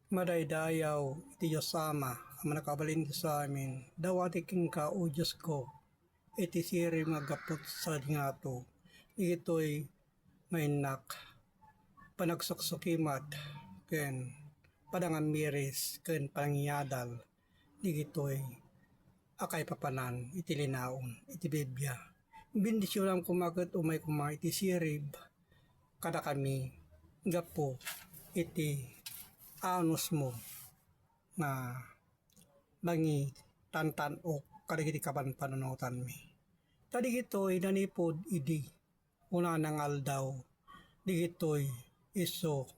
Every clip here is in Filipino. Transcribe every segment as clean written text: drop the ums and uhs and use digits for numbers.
Madaydayaw iti Diyos Ama, ang manakabalin sa amin, dawati king ka o Diyos ko, iti siri magapot sa dingato, ito'y mainak, panagsuksukimat, ken padangamiris, ken panangiyadal, ito'y akay papanan, iti linaon, iti Biblia. Bindisyon kumagat umay iti sirib, kada kami, gapo, iti anos mo na bangi tantan o kadigiti kaban panunutan mi. Tadigito'y nanipod idi una nangal daw digito'y iso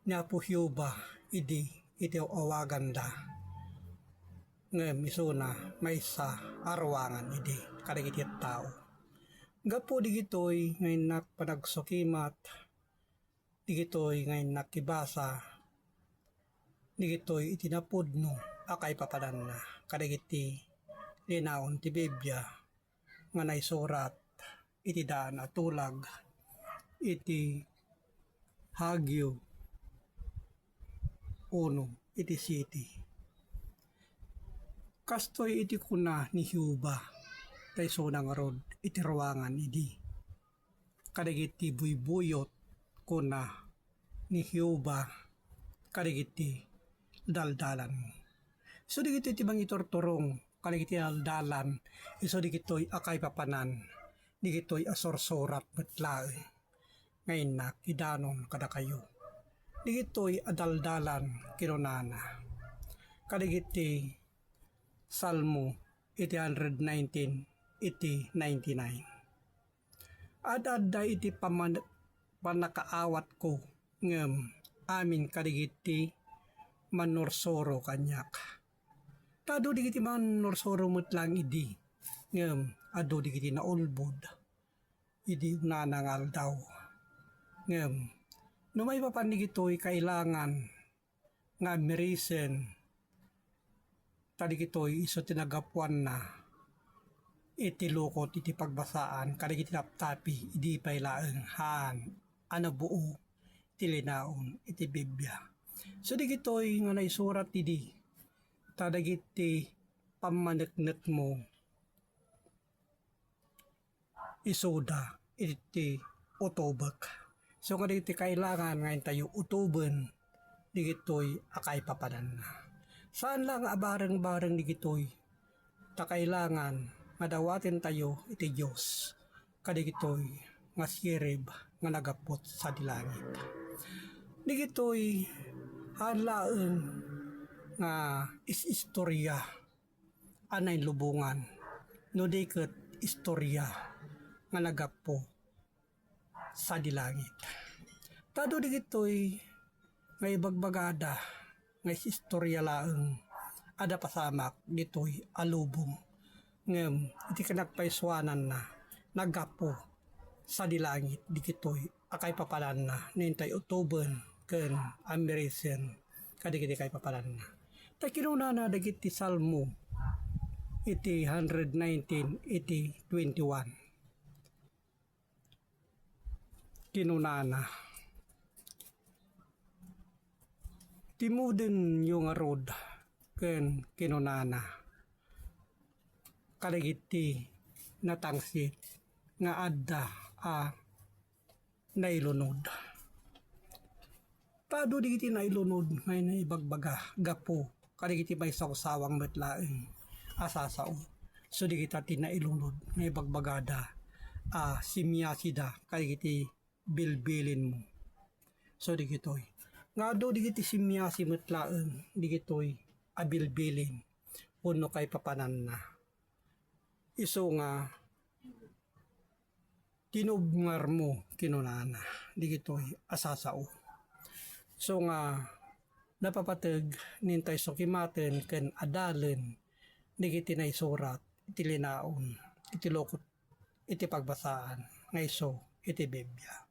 napuhyuba idi iti awagan da ngem iso na may sa arwangan idi kadigiti tao. Gapo digito'y ngayon na panagsukimat digito'y ngayon nakibasa, digito'y itinapod no, akay papadan na, kadigiti linaon ti Biblia, nga naisurat, iti daan at tulag, iti Hagyo, uno, iti city. Kastoy iti kuna ni Huba, tay sonang rod, iti ruangan idi, kadigiti buybuyot, kuna ni Huba kadigiti daldalan mo. So digito iti bang itortorong kadigiti daldalan iso digito'y akay papanan digito'y asorsorat betlae ngayon na kidanon kada kayo digito'y adaldalan kinunana kadigiti Salmo iti 119 iti 99 adda iti panakaawat ko ngem amin kadigiti manursoro kanyak. Tado digiti manursoro metlang idi ngem ado digiti naulbod idi nanangal daw ngem numay papan digito'y kailangan nga mirisen tadigito'y iso tinagapuan na iti lukot iti pagbasaan kadigiti naptapi idi pailaeng han ano buo iti linaon iti Biblia. So digito'y nga naisurat idi tadagiti pamaneknek mo isuda iti utubek. So nga digiti kailangan ngayon tayo utuben digito'y akay papadan na. Saan lang abareng-bareng digito'y ta kailangan nga dawatin tayo iti Diyos kadigito'y nga sirib nga nagapot sa dilangit. Digito'y halaeng nga istorya anay lubungan no diket istorya nga nagapo sa dilangit. Tado digito'y nga ibagbagada nga istorya laeng ada pasamak dito'y alubong ngem iti kanagpaiswanan na nagapo sa dilangit digito'y akay papalan na nintay utuben ken amirisen kadigiti kay papalan na. Ta kinuna na dagiti Salmo iti 119 iti 21. Kinuna na timuden yung arod ken kinuna na kadigiti natangsit nga adda nailunod. Tado digiti nailunod ngay na ibagbaga gapo kadigiti may sawsawang betlaeng asasao. So digiti ti nailunod ngay ibagbagada simyasida kadigiti bilbilin mo. So digito'y nga do digiti simyasi metlaeng digito'y abilbilin puno kay papanan na. Iso nga tinubngar mo kinunana digito'y asasao. So nga napapateg nintay sukimaten ken adalen digiti naisurat iti linaon iti lokot iti pagbasaan nga iso iti Biblia.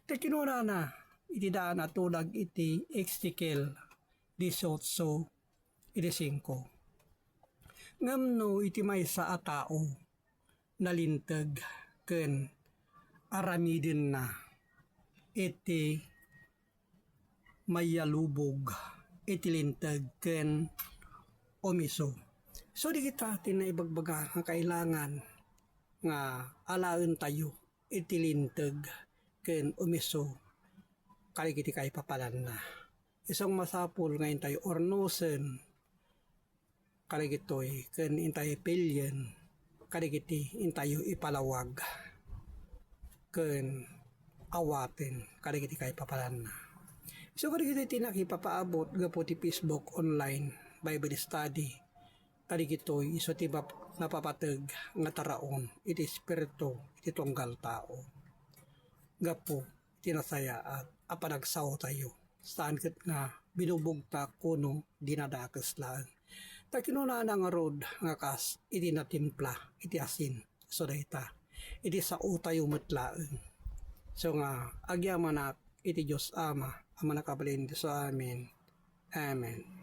Iti kinunana iti daan at tulag iti Ezekiel 18 iti 5. Ngam no iti maysa a tao nalinteg ken aramidin na iti mayalubog itilintag ken omiso. So di kita tinaibagbaga nga kailangan nga alaen tayo itilintag ken omiso kaligiti kay papalan na. Isang masapul ngayon tayo ornosen kaligitoy ken intay pilyen kaligiti intayo ipalawag ken awaten kaligiti kay papalan na. So kaligiti tinakipapaabot gapo ti Facebook online Bible study kaligitoy iso ti napapateg nga taraon iti espiritu iti tunggal tao gapo tinasaya at apanagsaw tayo saan ket nga binubugta kuno dinadakes lang ta kinuna nga rod nga kas iti natimpla iti asin so dayta iti sao tayo metlaeng so nga agyaman iti Dios Ama ang manakabalin sa amin. Amen.